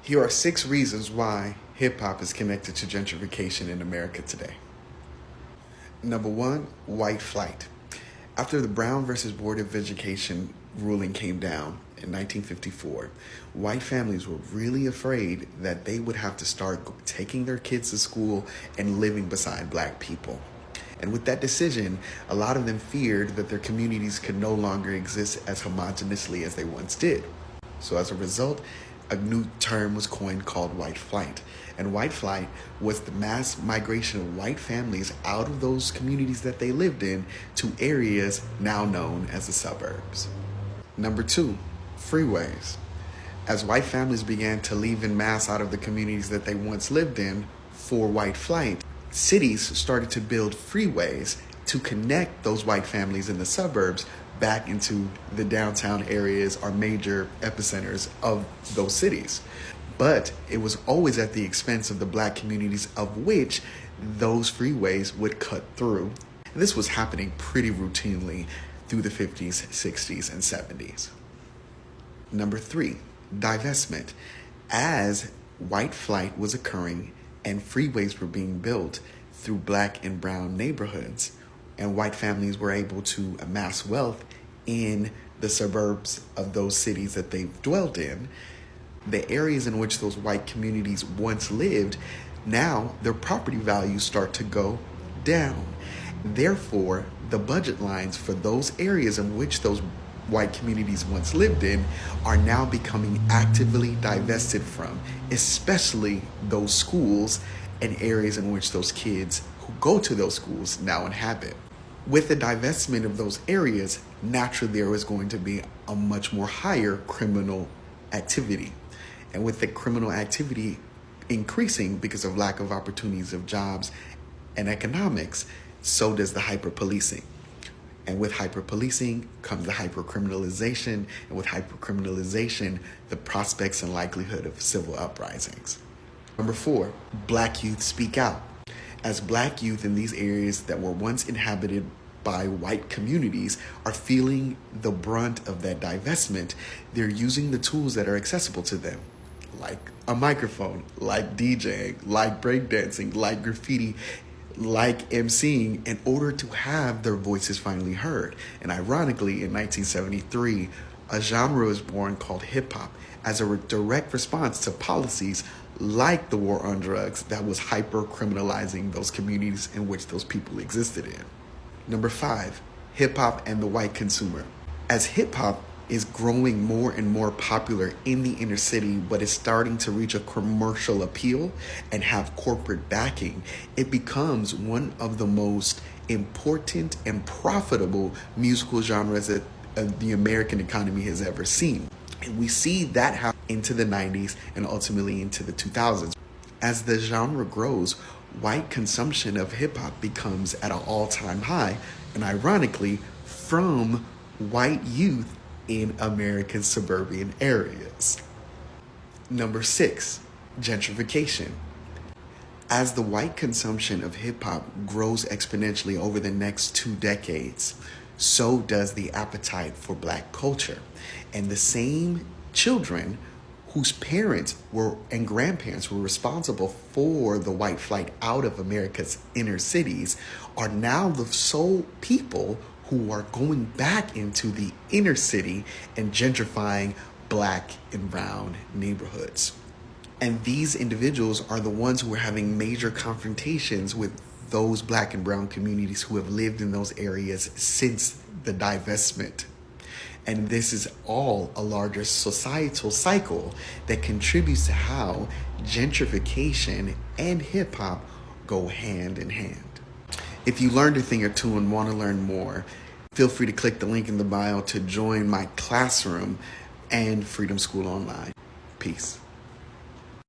Here are 6 reasons why hip hop is connected to gentrification in America today. Number 1, white flight. After the Brown versus Board of Education ruling came down in 1954, white families were really afraid that they would have to start taking their kids to school and living beside black people. And with that decision, a lot of them feared that their communities could no longer exist as homogeneously as they once did. So as a result, a new term was coined called white flight. And white flight was the mass migration of white families out of those communities that they lived in to areas now known as the suburbs. Number 2, freeways. As white families began to leave en masse out of the communities that they once lived in for white flight, cities started to build freeways to connect those white families in the suburbs back into the downtown areas or major epicenters of those cities. But it was always at the expense of the black communities of which those freeways would cut through. And this was happening pretty routinely through the 50s, 60s, and 70s. Number 3, divestment. As white flight was occurring and freeways were being built through black and brown neighborhoods, and white families were able to amass wealth in the suburbs of those cities that they've dwelt in, the areas in which those white communities once lived, now their property values start to go down. Therefore, the budget lines for those areas in which those white communities once lived in are now becoming actively divested from, especially those schools and areas in which those kids who go to those schools now inhabit. With the divestment of those areas, naturally there is going to be a much more higher criminal activity. And with the criminal activity increasing because of lack of opportunities of jobs and economics, so does the hyper-policing. And with hyper-policing comes the hyper-criminalization, and with hyper-criminalization, the prospects and likelihood of civil uprisings. Number 4, black youth speak out. As black youth in these areas that were once inhabited by white communities are feeling the brunt of that divestment, they're using the tools that are accessible to them, like a microphone, like DJing, like breakdancing, like graffiti, like emceeing, in order to have their voices finally heard. And ironically, in 1973, a genre was born called hip hop as a direct response to policies like the war on drugs that was hyper-criminalizing those communities in which those people existed in. Number 5, hip hop and the white consumer. As hip hop is growing more and more popular in the inner city, but is starting to reach a commercial appeal and have corporate backing, it becomes one of the most important and profitable musical genres that the American economy has ever seen. And we see that happen into the 90s and ultimately into the 2000s. As the genre grows, white consumption of hip hop becomes at an all-time high, and ironically, from white youth in American suburban areas. Number 6, gentrification. As the white consumption of hip hop grows exponentially over the next 2 decades, so does the appetite for black culture. And the same children whose parents were and grandparents were responsible for the white flight out of America's inner cities are now the sole people who are going back into the inner city and gentrifying black and brown neighborhoods. And these individuals are the ones who are having major confrontations with those black and brown communities who have lived in those areas since the divestment. And this is all a larger societal cycle that contributes to how gentrification and hip hop go hand in hand. If you learned a thing or two and want to learn more, feel free to click the link in the bio to join my classroom and Freedom School Online. Peace.